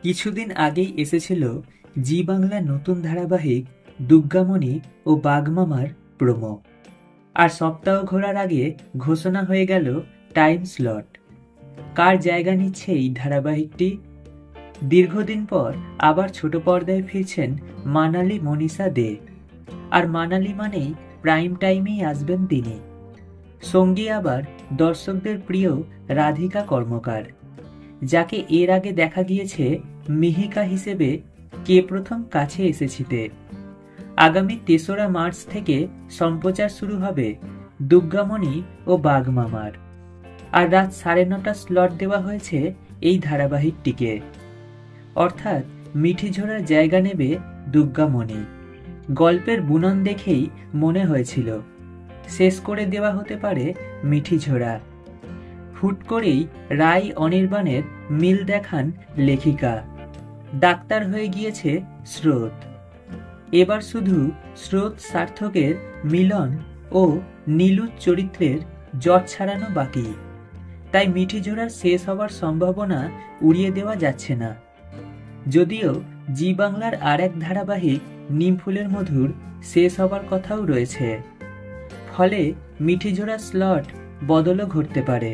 কিছুদিন আগেই এসেছিল জি বাংলার নতুন ধারাবাহিক দুর্গামণি ও বাঘমামার প্রোমো। আর সপ্তাহ ঘোরার আগে ঘোষণা হয়ে গেল টাইম স্লট। কার জায়গা নিচ্ছে এই ধারাবাহিকটি? দীর্ঘদিন পর আবার ছোট পর্দায় ফিরছেন মানালি মনীষা দে। আর মানালি মানেই প্রাইম টাইমেই আসবেন তিনি। সঙ্গী আবার দর্শকদের প্রিয় রাধিকা কর্মকার, যাকে এর আগে দেখা গিয়েছে মিহিকা হিসেবে কে প্রথম কাছে এসেছিতে। আগামী ৩রা মার্চ থেকে সম্প্রচার শুরু হবে দুর্গামণি ও বাঘমামার। আর রাত ৯:৩০ স্লট দেওয়া হয়েছে এই ধারাবাহিকটিকে। অর্থাৎ মিঠিঝোড়ার জায়গা নেবে দুর্গামণি। গল্পের বুনন দেখেই মনে হয়েছিল শেষ করে দেওয়া হতে পারে মিঠিঝোড়া। হুট করেই রায় অনির্বাণের মিল দেখান লেখিকা। ডাক্তার হয়ে গিয়েছে স্রোত। এবার শুধু স্রোত সার্থকের মিলন ও নীলুর চরিত্রের জট ছাড়ানো বাকি। তাই মিঠিঝোড়ার শেষ হবার সম্ভাবনা উড়িয়ে দেওয়া যাচ্ছে না। যদিও জি বাংলার আর এক ধারাবাহিক নিমফুলের মধুর শেষ হবার কথাও রয়েছে। ফলে মিঠিঝোড়ার স্লট বদলও ঘটতে পারে।